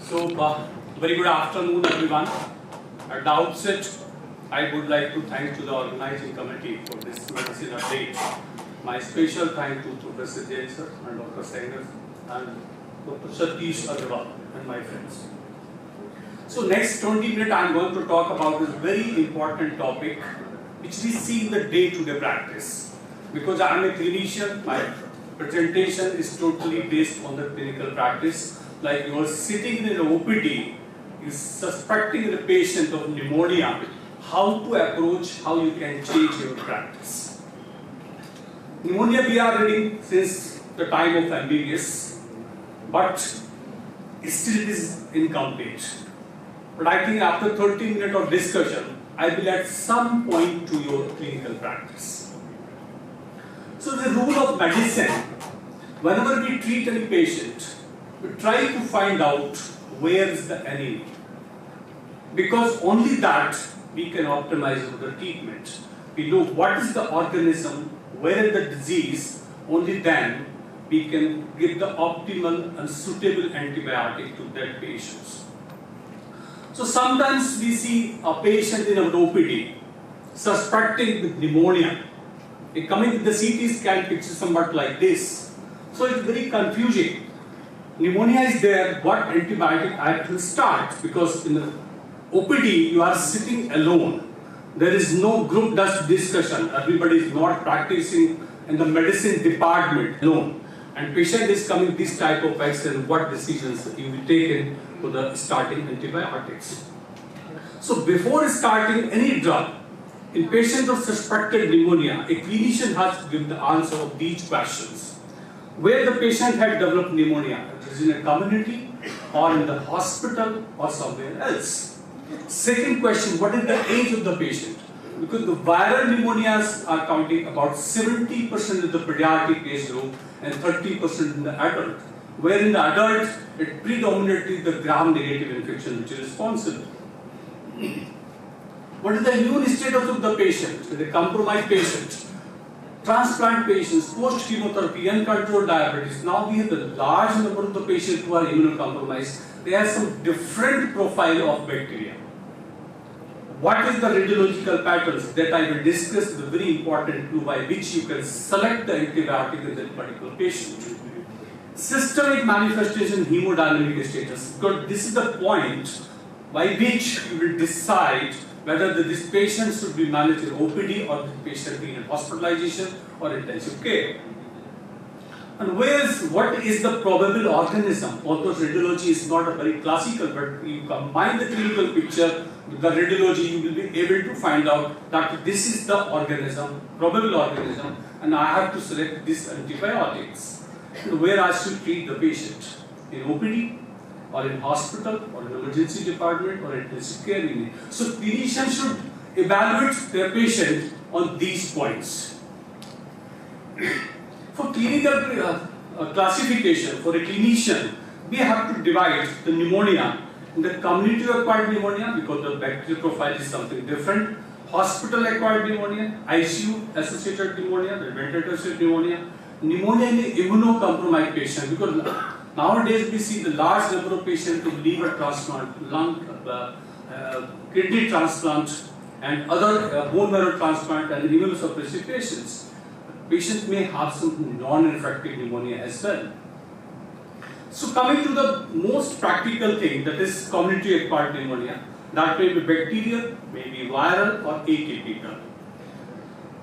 Very good afternoon, everyone. At the outset, I would like to thank to the organizing committee for this medicine update. My special thank to Professor Jain sir and Dr. Sanger and Dr. Satish Agarwal and my friends. So next 20 minutes, I am going to talk about this very important topic which we see in the day-to-day practice. Because I am a clinician, my presentation is totally based on the clinical practice. Like you are sitting in an OPD, is suspecting the patient of pneumonia, how to approach, how you can change your practice. Pneumonia we are reading since the time of MBBS, but still it is incomplete. But I think after 30 minutes of discussion, I will add some point to your clinical practice. So the rule of medicine, whenever we treat any patient, we try to find out where is the enemy. Because only that we can optimize the treatment. We know what is the organism, where is the disease, only then we can give the optimal and suitable antibiotic to that patient. So sometimes we see a patient in an OPD suspecting with pneumonia. Coming with the CT scan picture somewhat like this. So it's very confusing. Pneumonia is there, what antibiotic I have to start? Because in the OPD you are sitting alone. There is no group discussion. Everybody is not practicing in the medicine department alone. And patient is coming this type of accident, what decisions you will take for the starting antibiotics. So before starting any drug, in patients of suspected pneumonia, a clinician has to give the answer of these questions. Where the patient had developed pneumonia, it is in a community or in the hospital or somewhere else. Second question, what is the age of the patient? Because the viral pneumonias are counting about 70% of the pediatric age group and 30% in the adult. Where in the adult, it predominantly the gram-negative infection which is responsible. What is the immune status of the patient? The compromised patient, transplant patients, post-chemotherapy, uncontrolled diabetes. Now we have the large number of the patients who are immunocompromised. They have some different profile of bacteria. What is the radiological patterns that I will discuss, the very important clue by which you can select the antibiotic in that particular patient. Systemic manifestation hemodynamic status, because this is the point by which you will decide whether this patient should be managed in OPD or the patient be in hospitalization or intensive care. And what is the probable organism? Although radiology is not a very classical, but you combine the clinical picture with the radiology, you will be able to find out that this is the organism, probable organism, and I have to select these antibiotics. And where I should treat the patient? In OPD, or in hospital, or in emergency department, or intensive care unit. So clinicians should evaluate their patient on these points. For clinical classification, for a clinician, we have to divide the pneumonia in the community-acquired pneumonia because the bacterial profile is something different. Hospital-acquired pneumonia, ICU-associated pneumonia, the ventilator-associated pneumonia, pneumonia in the immunocompromised patient because nowadays we see the large number of patients with liver transplant, lung, kidney transplant, and other bone marrow transplant and immunosuppressive patients. Patients may have some non-infective pneumonia as well. So coming to the most practical thing, that is community-acquired pneumonia, that may be bacterial, may be viral or atypical.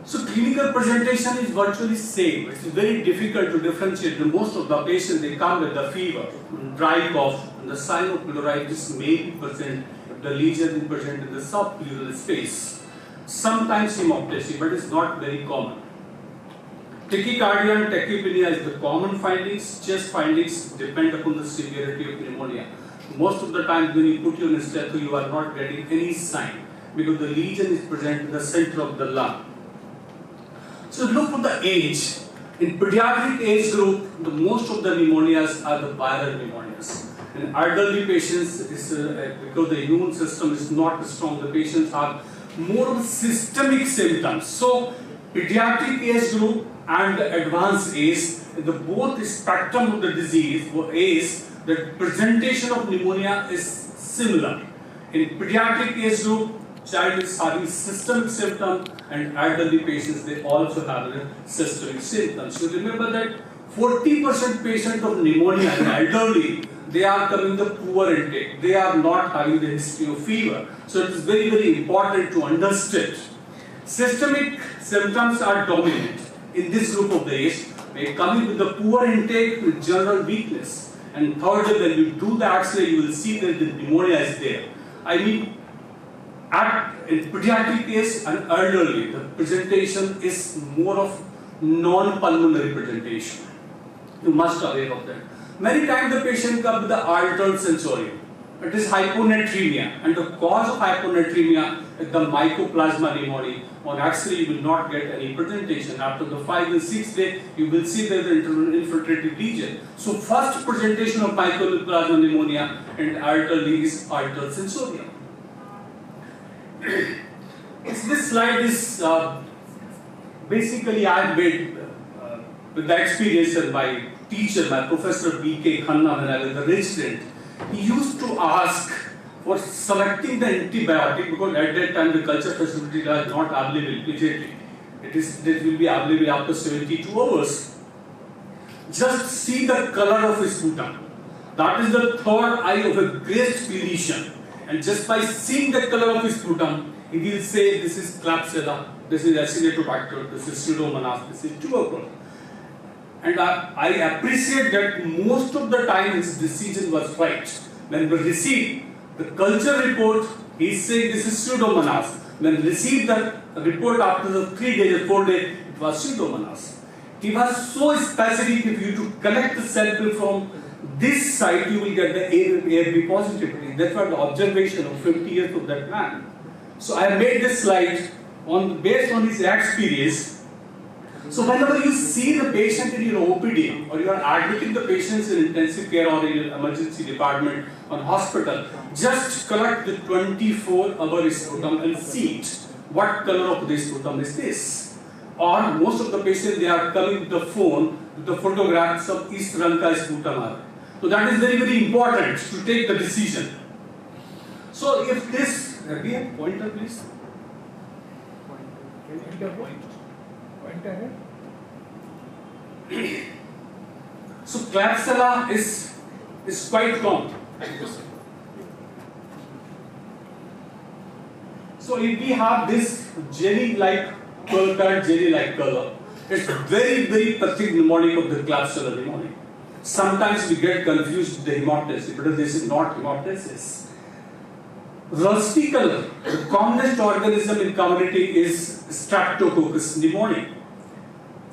So clinical presentation is virtually same. It's very difficult to differentiate. Most of the patients, they come with the fever, dry cough, and the sign of pleuritis may be present if the lesion is present in the subpleural space. Sometimes hemoptysis, but it's not very common. Tachycardia and tachypnea is the common findings. Chest findings depend upon the severity of pneumonia. Most of the time when you put your stethoscope, you are not getting any sign because the lesion is present in the center of the lung. So look for the age. In pediatric age group, the most of the pneumonias are the viral pneumonias. In elderly patients, because the immune system is not strong, the patients have more of systemic symptoms. So pediatric age group and the advanced age, the both spectrum of the disease or age, the presentation of pneumonia is similar. In pediatric age group, child is having systemic symptom, and elderly patients, they also have a systemic symptoms. So remember that 40% patient of pneumonia in elderly, they are coming the poor intake. They are not having the history of fever. So it is very, very important to understand. Systemic symptoms are dominant in this group of the age. They coming with the poor intake with general weakness. And thirdly, when you do the X-ray, you will see that the pneumonia is there. I mean, in pediatric case and elderly, the presentation is more of non-pulmonary presentation. You must be aware of that. Many times the patient comes with the altered sensorium. It is hyponatremia, and the cause of hyponatremia is the mycoplasma pneumoniae. On X-ray, you will not get any presentation. After the 5 and 6 day, you will see that the infiltrated region. So first presentation of mycoplasma pneumonia and elderly is altered sensorium. This slide is basically I made with the experience of my teacher, my professor B K Khanna, when I was a resident. He used to ask for selecting the antibiotic because at that time the culture facility was not available immediately. It will be available after 72 hours. Just see the color of his sputum. That is the third eye of a great physician. And just by seeing the color of his sputum, he will say this is Klebsiella, this is Acinetobacter, this is Pseudomonas, this is tubercle. And I appreciate that most of the time his decision was right. When we received the culture report, he said this is Pseudomonas. When we received the report after the 3 days or 4 days, it was Pseudomonas. He was so specific. If you to collect the sample from this site, you will get the AB positivity. That was the observation of 50 years of that man. So I made this slide based on his experience. So whenever you see the patient in your OPD or you are admitting the patients in intensive care or in your emergency department or hospital, just collect the 24-hour sputum and see it. What color of the sputum is this? Or most of the patients, they are coming with the phone with the photographs of East Ranka sputum. So that is very, very important to take the decision. So if this, we have pointer please. Can you take a point? Point ahead. So Klebsiella is quite common. So if we have this jelly-like color, it's very, very pathetic mnemonic of the Klebsiella pneumonia. Sometimes we get confused with the hemoptysis, but this is not hemoptysis. Rusty color, the commonest organism in community is Streptococcus pneumoniae.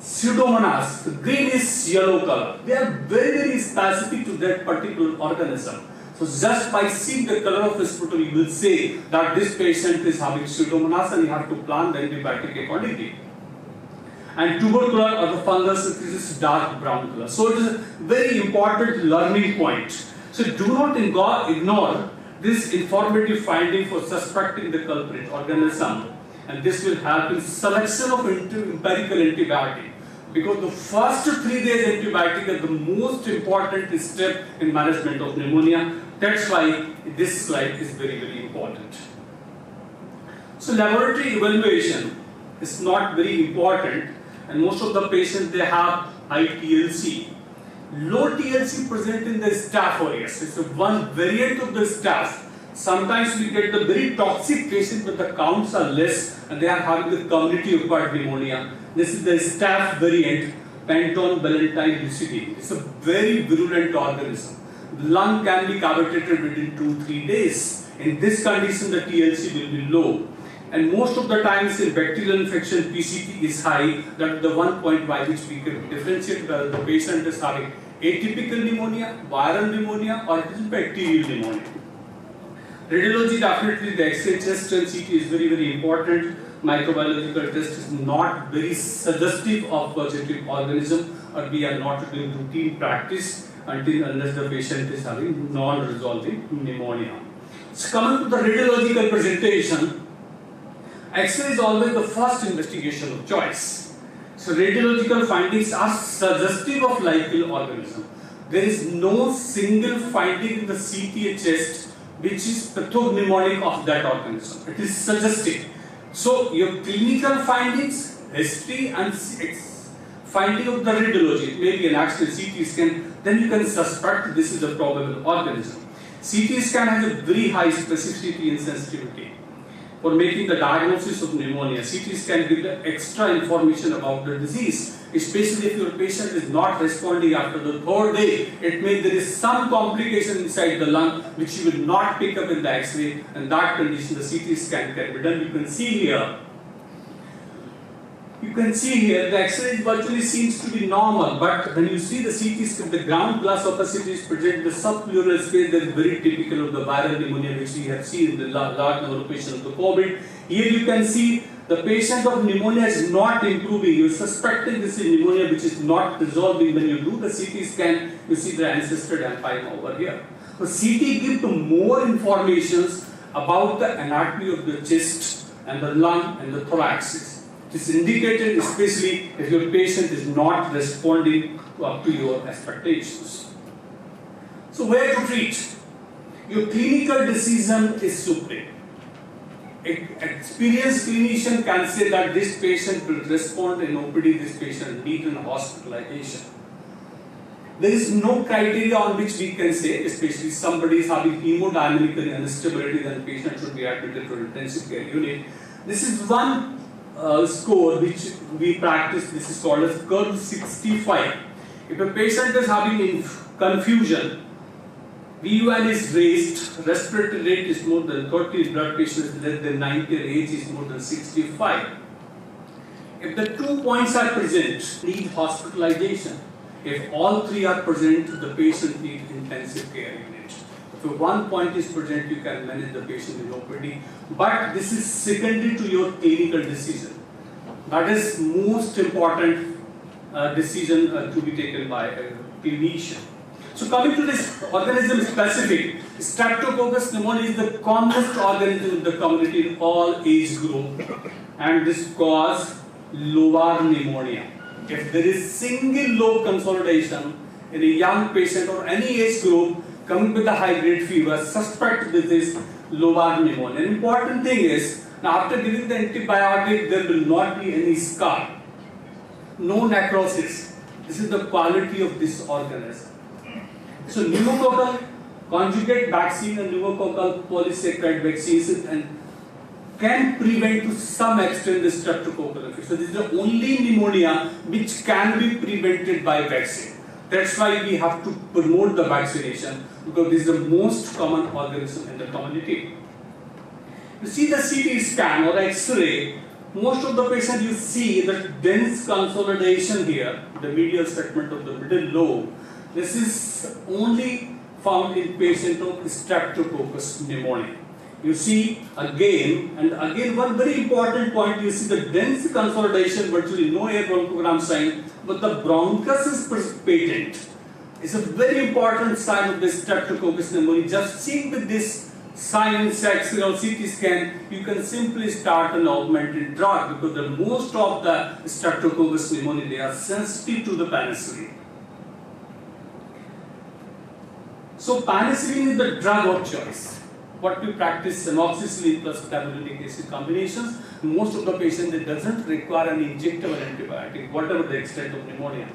Pseudomonas, the green is yellow color. They are very, very specific to that particular organism. So just by seeing the color of the sputum, you will say that this patient is having Pseudomonas and you have to plan the antibiotic accordingly. And tubercular or the fungus, it is dark brown color. So it is a very important learning point. So do not ignore this informative finding for suspecting the culprit organism, and this will help in selection of empirical antibiotic, because the first 3 days antibiotic is the most important step in management of pneumonia. That's why this slide is very, very important. So laboratory evaluation is not very important, and most of the patients, they have high TLC. Low TLC present in the staph aureus. It's one variant of the staph. Sometimes we get the very toxic patient, but the counts are less and they are having the community-acquired pneumonia. This is the staph variant, Penton Ballantine lucidity. It's a very virulent organism. The lung can be cavitated within 2-3 days. In this condition, the TLC will be low. And most of the times in bacterial infection, PCT is high. That is the one point by which we can differentiate whether the patient is having atypical pneumonia, viral pneumonia, or it is bacterial pneumonia. Radiology, definitely the X-ray test and CT is very, very important. Microbiological test is not very suggestive of positive organism, or we are not doing routine practice unless the patient is having non-resolving pneumonia. So coming to the radiological presentation, X-ray is always the first investigation of choice. So radiological findings are suggestive of likely organism. there is no single finding in the CT chest which is pathognomonic of that organism. It is suggestive. So your clinical findings, history and finding of the radiology, maybe an actual CT scan, then you can suspect this is a probable organism. CT scan has a very high specificity and sensitivity for making the diagnosis of pneumonia. CT scan gives the extra information about the disease, especially if your patient is not responding after the third day. It means there is some complication inside the lung which you will not pick up in the X-ray. In that condition, the CT scan can be done. You can see here. The X-ray virtually seems to be normal, but when you see the CT scan, the ground glass opacity is present, the subpleural space that is very typical of the viral pneumonia which we have seen in the large number of patients of the COVID. Here you can see the patient of pneumonia is not improving. You are suspecting this is pneumonia which is not resolving. When you do the CT scan, you see the ancestor empyema over here. So CT gives more information about the anatomy of the chest and the lung and the thorax. It is indicated especially if your patient is not responding up to your expectations. So where to treat? Your clinical decision is supreme. An experienced clinician can say that this patient will respond in OPD, this patient needs an hospitalization. There is no criteria on which we can say, especially somebody is having hemodynamic instability, then the patient should be admitted to intensive care unit. This is one score which we practice. This is called as curve 65. If a patient is having confusion, VUN is raised, respiratory rate is more than 30, blood pressure is less than 90, age is more than 65. If the 2 points are present, need hospitalization. If all three are present, the patient needs intensive care unit. If 1 point is present, you can manage the patient in OPD. But this is secondary to your clinical decision. That is most important decision to be taken by a clinician. So coming to this organism specific, Streptococcus pneumoniae is the commonest organism in the community in all age group, and this causes lobar pneumonia. If there is single lobe consolidation in a young patient or any age group coming with a high grade fever, suspect this is lobar pneumonia. An important thing is, now after giving the antibiotic, there will not be any scar, no necrosis. This is the quality of this organism. So pneumococcal conjugate vaccine and pneumococcal polysaccharide vaccines and can prevent to some extent the streptococcal infection. So this is the only pneumonia which can be prevented by vaccine. That's why we have to promote the vaccination, because this is the most common organism in the community. You see the CT scan or X-ray, most of the patients you see the dense consolidation here, the medial segment of the middle lobe. This is only found in patients of streptococcus pneumoniae. You see again one very important point, you see the dense consolidation, virtually no air bronchogram sign, but the bronchus is patent. It's a very important sign of the streptococcus pneumoniae. Just seeing with this sign in X-ray or CT scan, you can simply start an augmented drug, because the most of the streptococcus pneumoniae, they are sensitive to the penicillin. So penicillin is the drug of choice. What we practice, amoxicillin plus clavulanic acid combinations. Most of the patients, it doesn't require an injectable antibiotic, whatever the extent of pneumonia.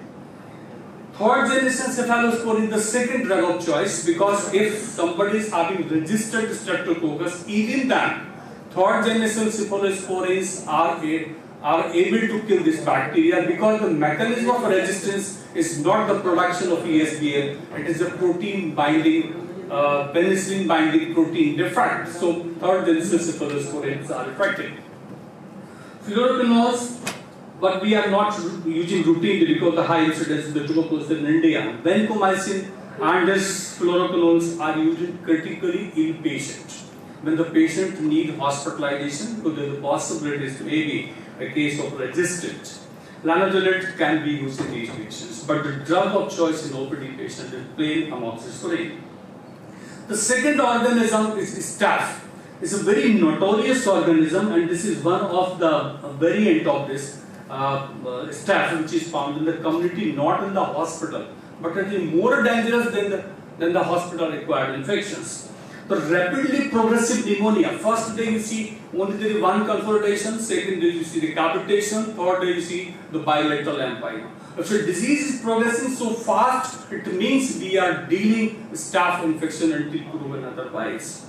Third generation cephalosporin is the second drug of choice, because if somebody is having registered streptococcus, even then, third generation cephalosporins are able to kill this bacteria, because the mechanism of resistance is not the production of ESBL, it is a protein binding, penicillin binding protein defect. So third generation cephalosporins are effective. Fluoroquinones, but we are not using routinely because of the high incidence of the tuberculosis in India. Vancomycin and these fluoroquinones are used critically ill patients. When the patient needs hospitalization, because there is a possibility maybe a case of resistance. Lanozolate can be used in these patients, but the drug of choice in OPD patients is plain amoxicillin. The second organism is staph. It's a very notorious organism, and this is one of the variant of this staph, which is found in the community, not in the hospital. but it is more dangerous than the hospital-acquired infections. The rapidly progressive pneumonia. First day you see only there is one consolidation, second day you see the capitation, third day you see the bilateral empyema. If the disease is progressing so fast, it means we are dealing with staph infection until proven otherwise.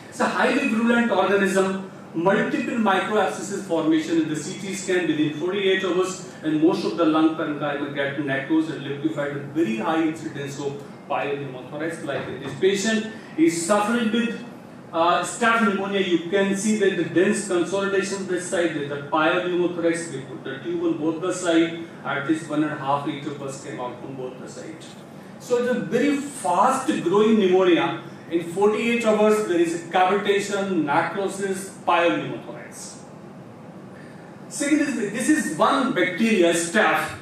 It's a highly virulent organism, multiple microabscesses formation in the CT scan within 48 hours, and most of the lung parenchyma get necrosed and liquefied with very high incidence of pneumothorax. Like this patient is suffering with staph pneumonia. You can see that the dense consolidation this side with the pneumothorax. We put the tube on both the sides. At least 1.5 liter pus came out from both the sides. So it's a very fast growing pneumonia. In 48 hours there is a cavitation, necrosis, pneumothorax. Second is this is one bacteria, staph.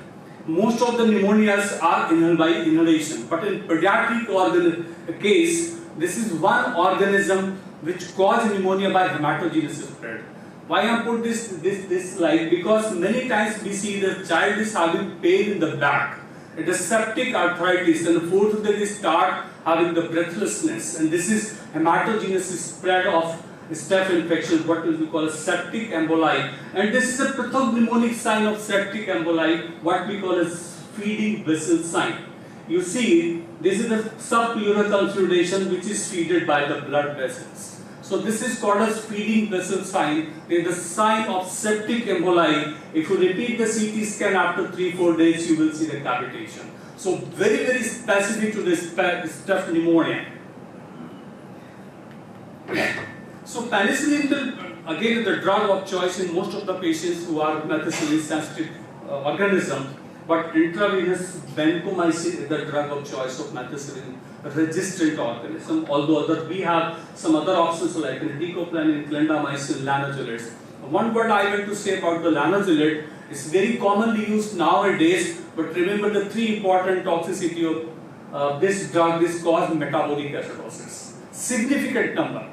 Most of the pneumonias are inhaled by inhalation, but in pediatric case, this is one organism which causes pneumonia by hematogenous spread. Why I put this slide? Because many times we see the child is having pain in the back. It is septic arthritis, and the fourth day they start having the breathlessness, and this is hematogenous spread of staph infection, what we call septic emboli, and this is a pathognomonic sign of septic emboli, what we call as feeding vessel sign. You see, this is the subpleural consolidation which is feeded by the blood vessels. So this is called as feeding vessel sign. It is the sign of septic emboli. If you repeat the CT scan after 3-4 days, you will see the cavitation. So very specific to this staph pneumonia. So penicillin will again the drug of choice in most of the patients who are methicillin sensitive organism, but intravenous vancomycin is the drug of choice of methicillin resistant organism. Although we have some other options like reticoplanin, clindamycin, lanazolate. One word I want to say about the lanazolate is very commonly used nowadays, but remember the three important toxicity of this drug. This causes metabolic acidosis, significant number.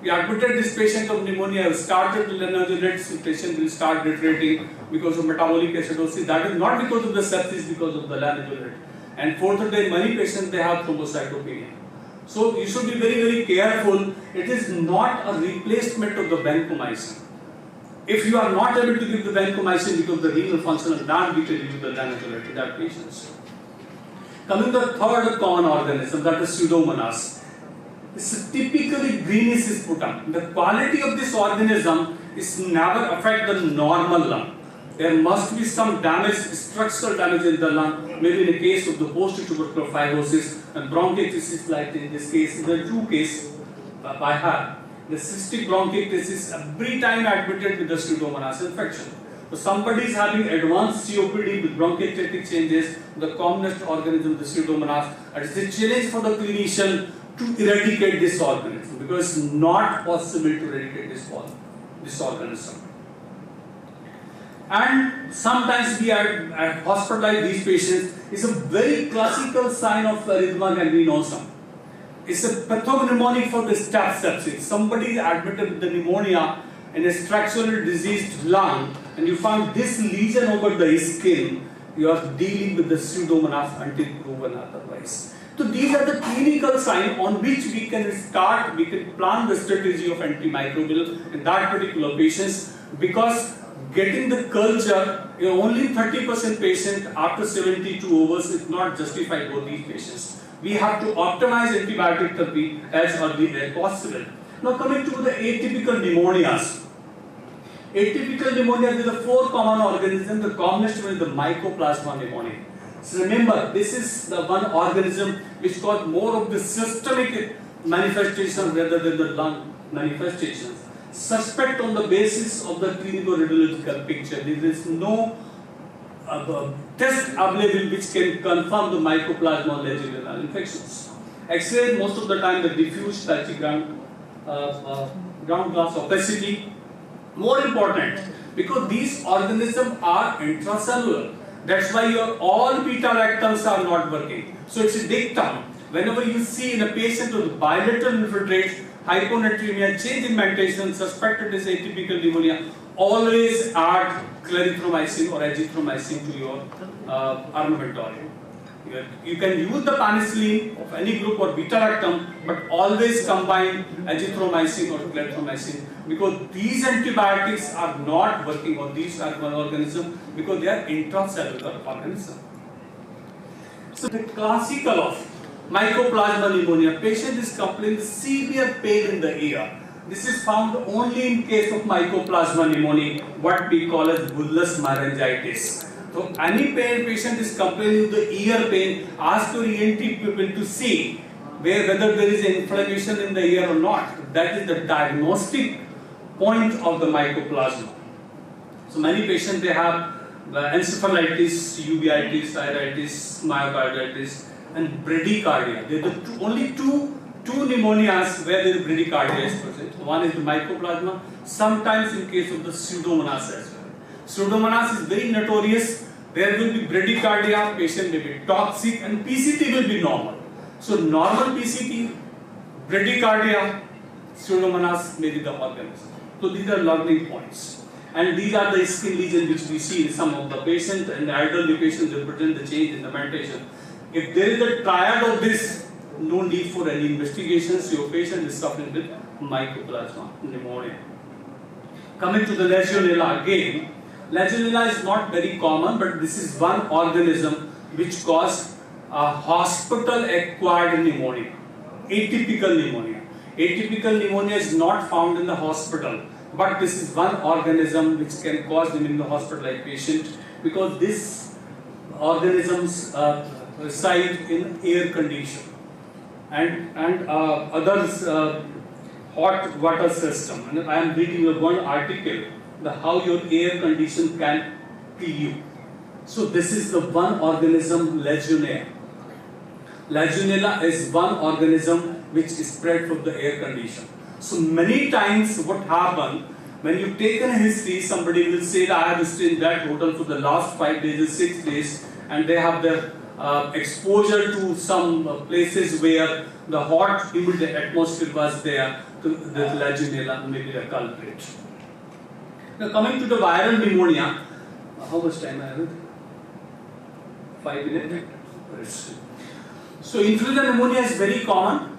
We admitted this patient of pneumonia, started lanazolate, the patient will start deteriorating because of metabolic acidosis. That is not because of the sepsis, because of the lanazolate. And fourth day, many patients they have thrombocytopenia. So you should be very careful. It is not a replacement of the vancomycin. If you are not able to give the vancomycin because of the renal function, then we can give the lanazolate to that patient. Coming to the third common organism, that is Pseudomonas. It's typically greenish sputum. The quality of this organism is never affect the normal lung. There must be some damage, structural damage in the lung, maybe in the case of the post-tubercular fibrosis and bronchitis, like in this case, in the two cases I have. The cystic bronchitis every time admitted with the Pseudomonas infection. So somebody is having advanced COPD with bronchiectatic changes, the commonest organism, the Pseudomonas, and it's a challenge for the clinician to eradicate this organism because it's not possible to eradicate this organism. And sometimes we hospitalize these patients. It's a very classical sign of erythema gangrenosum. It's a pathognomonic for the staph sepsis. Somebody is admitted with the pneumonia in a structurally diseased lung, and you find this lesion over the skin. You are dealing with the Pseudomonas until proven otherwise. So these are the clinical signs on which we can plan the strategy of antimicrobial in that particular patients, because getting the culture, only 30% patient after 72 hours is not justified for these patients. We have to optimize antibiotic therapy as early as possible. Now coming to the atypical pneumonias. Atypical pneumonia, there are 4 common organisms. The commonest one is the Mycoplasma pneumonia. So remember, this is the one organism which got more of the systemic manifestation rather than the lung manifestations. Suspect on the basis of the clinical radiological picture. There is no test available which can confirm the Mycoplasma legionella infections. X-ray most of the time the diffuse patchy ground glass opacity. More important, because these organisms are intracellular. That's why your all beta lactams are not working. So it's a dictum. Whenever you see in a patient with bilateral infiltrates, hyponatremia, change in mentation, suspected is atypical pneumonia, always add clarithromycin or azithromycin to your armamentarium. You can use the penicillin of any group or beta-lactam, but always combine azithromycin or clarithromycin, because these antibiotics are not working on these organisms because they are intracellular organisms. So the classical of mycoplasma pneumonia, patient is complaining severe pain in the ear. This is found only in case of mycoplasma pneumonia, what we call as bullous laryngitis. So any patient is complaining of the ear pain, ask your ENT people to see whether there is inflammation in the ear or not. That is the diagnostic point of the mycoplasma. So many patients, they have encephalitis, uveitis, iritis, myocarditis, and bradycardia. They are the only two pneumonias where there is bradycardia is present. One is the mycoplasma, sometimes in case of the pseudomonas as well. Pseudomonas is very notorious. There will be bradycardia, patient may be toxic, and PCT will be normal. So normal PCT, bradycardia, pseudomonas may be the organism. So these are learning points. And these are the skin lesions which we see in some of the patients, and the elderly patients, they present the change in the mentation. If there is a triad of this, no need for any investigations. Your patient is suffering with mycoplasma pneumonia. Coming to the Legionella again, Legionella is not very common, but this is one organism which causes a hospital-acquired pneumonia, atypical pneumonia. Atypical pneumonia is not found in the hospital, but this is one organism which can cause them in the hospital like patient, because these organisms reside in air condition and others hot water system. And I am reading one article, how your air condition can kill you. So this is the one organism, Legionella. Legionella is one organism which is spread from the air condition. So many times what happens, when you take a history, somebody will say that I have stayed in that hotel for the last 5 days or 6 days, and they have their exposure to some places where the hot, humid atmosphere was there, the Legionella may be the culprit. Now coming to the viral pneumonia, how much time I have? 5 minutes. So influenza pneumonia is very common.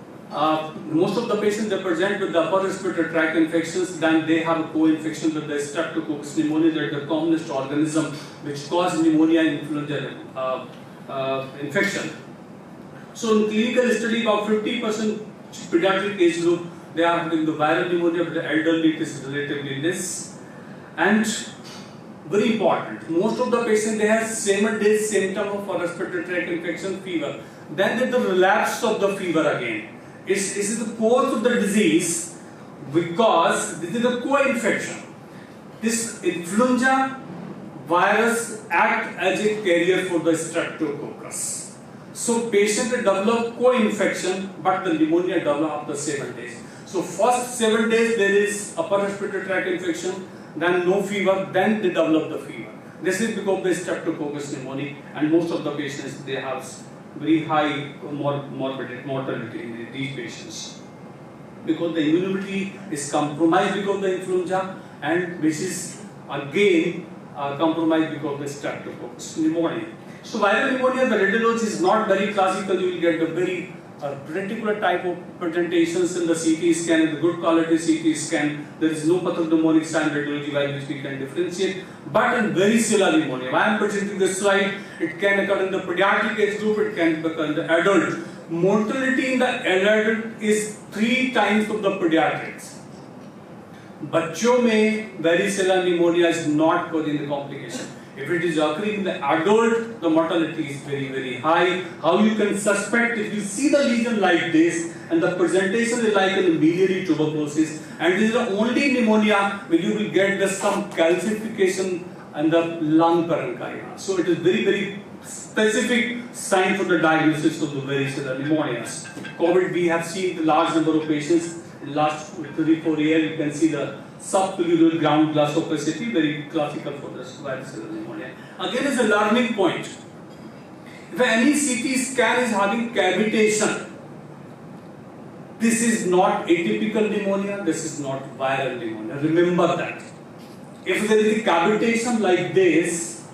Most of the patients, they present with the upper respiratory tract infections, then they have a co-infection with the Streptococcus pneumoniae, that is the commonest organism which causes pneumonia and influenza infection. So in clinical study, about 50% pediatric age group, they are having the viral pneumonia, but the elderly it is relatively less. And very important, most of the patients, they have same day symptom of a respiratory tract infection, fever. Then there is the relapse of the fever again. This is the course of the disease, because this is a co-infection. This influenza virus acts as a carrier for the Streptococcus. So patient develop co-infection, but the pneumonia develop after 7 days. So first 7 days there is upper respiratory tract infection, then no fever, then they develop the fever. This is because of the Streptococcus pneumoniae, and most of the patients, they have very high mortality in these patients, because the immunity is compromised because of the influenza, and which is again compromised because of the Streptococcus pneumonia. So viral pneumonia, the radiology is not very classical. You will get a very particular type of presentations in the CT scan, in the good quality CT scan. There is no pathognomonic sign radiology by which we can differentiate. But in varicella pneumonia, why I am presenting this slide, it can occur in the pediatric age group, it can occur in the adult. Mortality in the adult is 3 times of the pediatrics. बच्चों में varicella pneumonia is not causing the complication. If it is occurring in the adult, the mortality is very, very high. How you can suspect? If you see the lesion like this, and the presentation is like an biliary tuberculosis, and this is the only pneumonia where you will get some calcification and the lung parenchyma. So it is very, very specific sign for the diagnosis of the varicella pneumonias. COVID, we have seen the large number of patients in the last 3-4 years. You can see the subpleural ground glass opacity, very classical for this varicella pneumonia. Again, is a learning point. If any CT scan is having cavitation, this is not atypical pneumonia, this is not viral pneumonia. Remember that. if there is a cavitation like this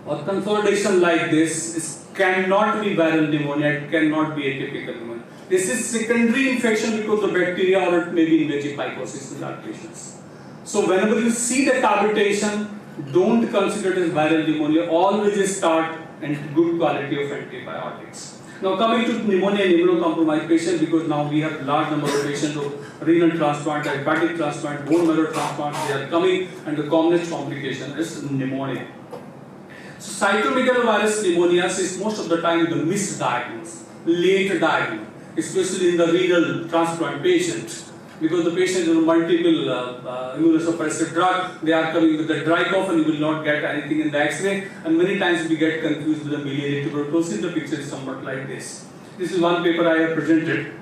or consolidation like this, it cannot be viral pneumonia, it cannot be atypical pneumonia. This is secondary infection because of bacteria, or it may be invasive mycosis in our patients. So whenever you see the cavitation, don't consider it as viral pneumonia. Always start and good quality of antibiotics. Now coming to pneumonia in immunocompromised patients, because now we have large number of patients of renal transplant, hepatic transplant, bone marrow transplant, they are coming, and the commonest complication is pneumonia. So cytomegalovirus pneumonias is most of the time the misdiagnosed, late diagnosed, especially in the renal transplant patients. Because the patient is on multiple immunosuppressive drug, they are coming with the dry cough and you will not get anything in the X-ray, and many times we get confused with the biliary tuberculosis. The picture is somewhat like this. This is one paper I have presented.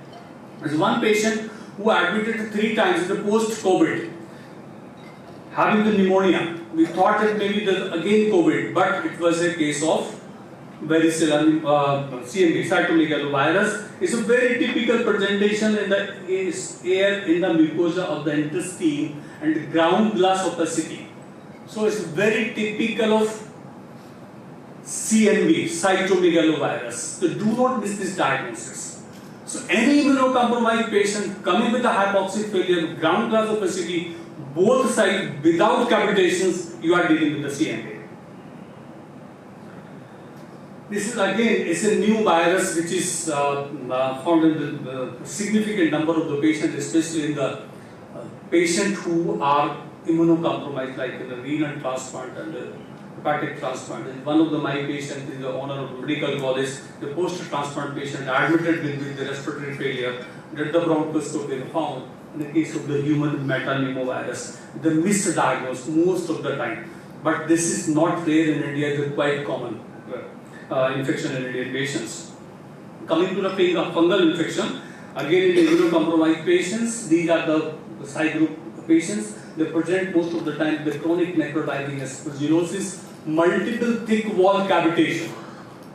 There is one patient who admitted 3 times in the post-COVID, having the pneumonia. We thought that maybe again COVID, but it was a case of varicella CMV, cytomegalovirus. It's a very typical presentation in the air in the mucosa of the intestine and the ground glass opacity. So it's very typical of CMV, cytomegalovirus. So do not miss this diagnosis. So any immunocompromised patient coming with a hypoxic failure, ground glass opacity, both sides without cavitations, you are dealing with the CMV. This is again, it's a new virus which is found in the significant number of the patients, especially in the patients who are immunocompromised, like in the renal transplant and the hepatic transplant. And one of my patients is the owner of the medical college, the post-transplant patient admitted with the respiratory failure, did the bronchoscopy and found in the case of the human metapneumovirus, the misdiagnosed most of the time. But this is not rare in India, it's quite common. Infection in Indian patients. Coming to the fungal infection, again in immunocompromised patients, these are the side group patients. They present most of the time with chronic necrotizing aspergillosis, multiple thick wall cavitation.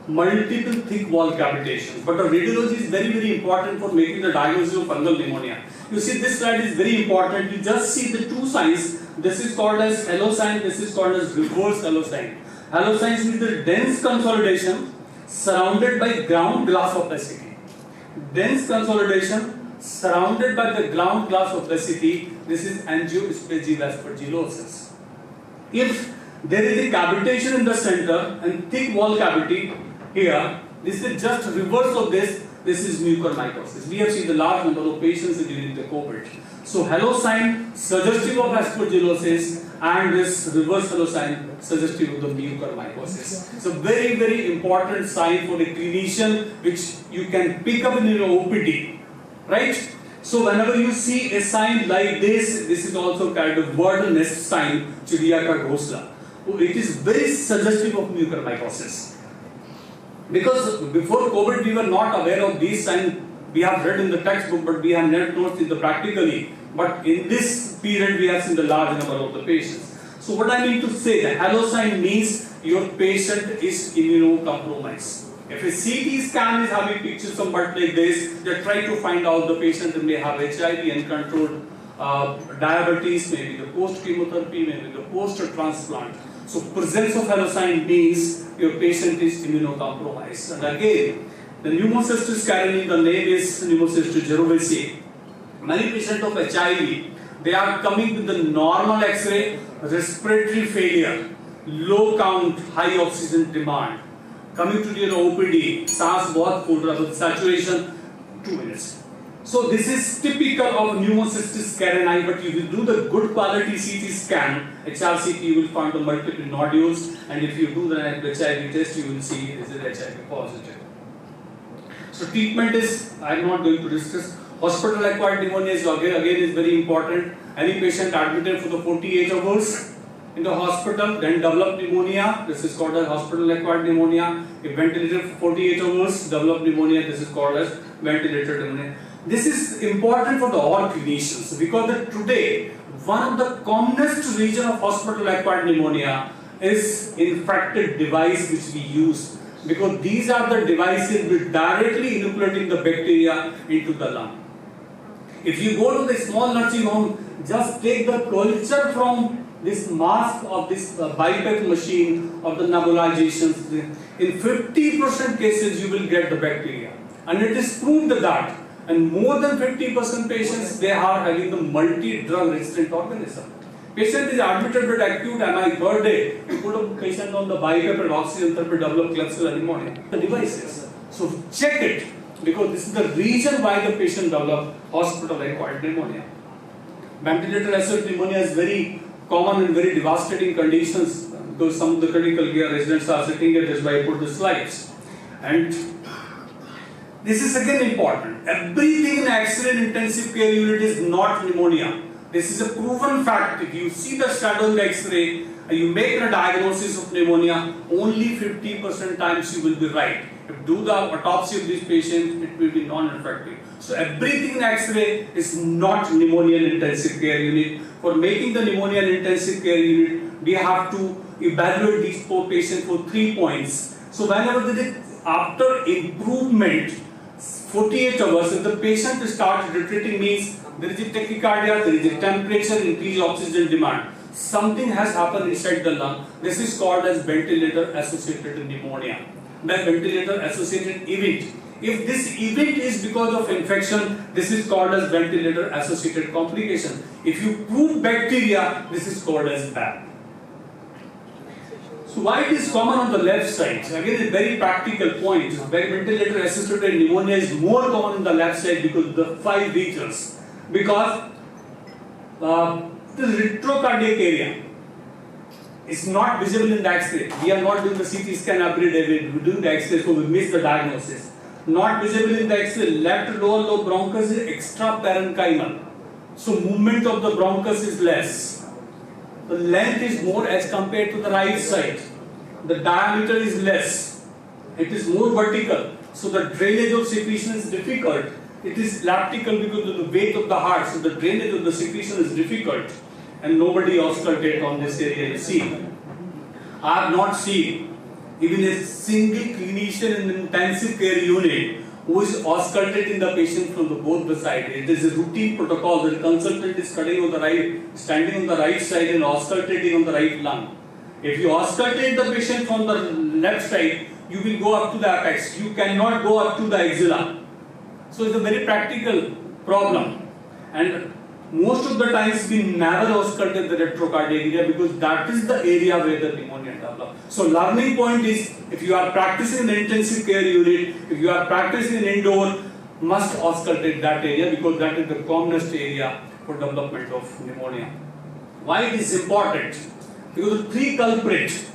Multiple thick wall cavitations. But the radiology is very, very important for making the diagnosis of fungal pneumonia. You see, this slide is very important. You just see the 2 signs. This is called as halo sign, this is called as reverse halo sign. Halo signs with the dense consolidation surrounded by ground glass opacity. Dense consolidation surrounded by the ground glass opacity. This is angiospergic aspergillosis. If there is a cavitation in the center and thick wall cavity here, this is just reverse of this. This is mucormycosis. We have seen the large number of patients during the COVID. So halo sign suggestive of aspergillosis, and this reverse halo sign suggestive of the mucormycosis. It's a very, very important sign for the clinician which you can pick up in your OPD, right? So whenever you see a sign like this, this is also kind of word nest sign, Chidiya ka ghosla. It is very suggestive of mucormycosis. Because before COVID we were not aware of these signs. We have read in the textbook, but we have not noticed it practically. But in this period, we have seen the large number of the patients. So what I mean to say, the halo sign means your patient is immunocompromised. If a CT scan is having pictures somewhat like this, they try to find out the patient may have HIV, uncontrolled diabetes, maybe the post-chemotherapy, maybe the post-transplant. So presence of halo sign means your patient is immunocompromised. And again, the pneumocystis carinii, the name is pneumocystis jirovecii. Many patients of HIV, they are coming with the normal X-ray, respiratory failure, low count, high oxygen demand. Coming to your OPD, SARS बहुत फूल रहा है, saturation 2 minutes. So this is typical of pneumocystis carinii, but if you do the good quality CT scan, HRCT, you will find the multiple nodules, and if you do the HIV test, you will see this is HIV positive. So treatment is, I am not going to discuss. Hospital acquired pneumonia is again is very important. Any patient admitted for the 48 hours in the hospital, then develop pneumonia, this is called as hospital acquired pneumonia. If ventilated for 48 hours, develop pneumonia, this is called as ventilated pneumonia. This is important for the all clinicians because today one of the commonest reason of hospital acquired pneumonia is infected device which we use, because these are the devices which directly inoculating the bacteria into the lung. If you go to the small nursing home, just take the culture from this mask of this BiPAP machine of the nebulizations, in 50% cases you will get the bacteria. And it is proved that, and more than 50% patients, they are having the multi-drug resistant organism. Patient is admitted with acute MI third day, you put a patient on the BiPAP and oxygen therapy, develop Klebsiella pneumonic. The devices. So check it, because this is the reason why the patient develop hospital-acquired pneumonia. Ventilator-associated pneumonia is very common and very devastating conditions, because some of the critical care residents are sitting here. That's why I put the slides. And this is again important. Everything in accident intensive care unit is not pneumonia. This is a proven fact. If you see the shadow in the X-ray and you make a diagnosis of pneumonia, only 50% times you will be right. If you do the autopsy of this patient, it will be non-infective. So everything in X-ray is not pneumonia in intensive care unit. For making the pneumonia in intensive care unit, we have to evaluate these poor patients for 3 points. So whenever there is after improvement, 48 hours, if the patient starts retreating, means there is a tachycardia, there is a temperature, increased oxygen demand. Something has happened inside the lung. This is called as ventilator-associated pneumonia. The ventilator-associated event. If this event is because of infection, this is called as ventilator-associated complication. If you prove bacteria, this is called as BAP. So why it is common on the left side? So again, a very practical point. Ventilator-associated pneumonia is more common on the left side because of the 5 regions. Because the retrocardiac area is not visible in the X-ray. We are not doing the CT scan every day. We are doing the X-ray, so we miss the diagnosis. Not visible in the X-ray. Left lower lobe bronchus is extraparenchymal. So movement of the bronchus is less. The length is more as compared to the right side. The diameter is less. It is more vertical. So the drainage of secretion is difficult. It is elliptical because of the weight of the heart. So the drainage of the secretion is difficult. And nobody auscultate on this area, you see. I have not seen even a single clinician in intensive care unit who is auscultating the patient from both the sides. It is a routine protocol. The consultant is standing on the right side and auscultating on the right lung. If you auscultate the patient from the left side, you will go up to the apex. You cannot go up to the axilla. So it's a very practical problem. And most of the times we never auscultate the retrocardiac area because that is the area where the pneumonia develops. So learning point is, if you are practicing in the intensive care unit, if you are practicing in indoor, must auscultate that area because that is the commonest area for development of pneumonia. Why it is important? Because the 3 culprits,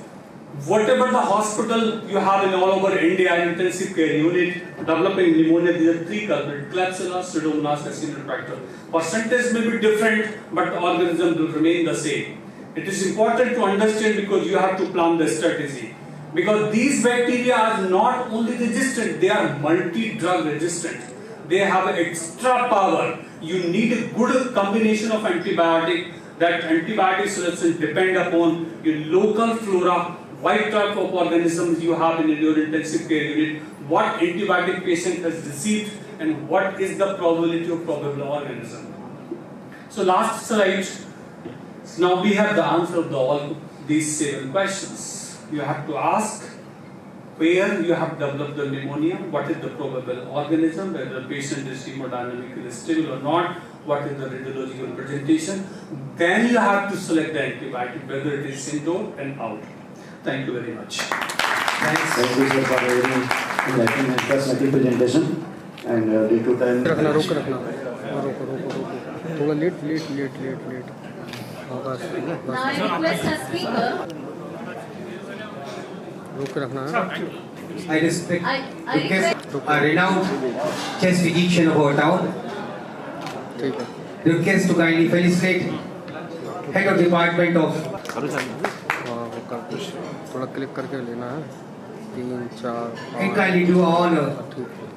whatever the hospital you have in all over India, intensive care unit, developing pneumonia, these are 3 culprits: Klebsiella, Pseudomonas, Acinetobacter. Percentage may be different, but the organism will remain the same. It is important to understand because you have to plan the strategy. Because these bacteria are not only resistant, they are multi-drug resistant. They have extra power. You need a good combination of antibiotic. That antibiotic selection depend upon your local flora, what type of organisms you have in your intensive care unit, what antibiotic patient has received, and what is the probability of probable organism. So last slide. Now we have the answer of all these 7 questions. You have to ask where you have developed the pneumonia, what is the probable organism, whether the patient is hemodynamically stable or not, what is the radiological presentation. Then you have to select the antibiotic, whether it is indoor and out. Thank you very much. Thanks. Thank you, sir, for a very enlightening and informative presentation. And due to time, थोड़ा late Now I request a speaker. रोक रखना है I respect I request a renowned chess physician of our town. ठीक है Request to kindly felicitate head of department of वो कर कुछ थोड़ा क्लिक करके लेना है 3 4 and kindly do honor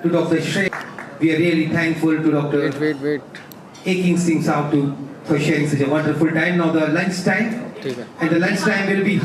to Dr. Shrey. We are really thankful to Dr. wait A K Singh for sharing such a wonderful time. Now the lunch time, ठीक है and the lunch time will be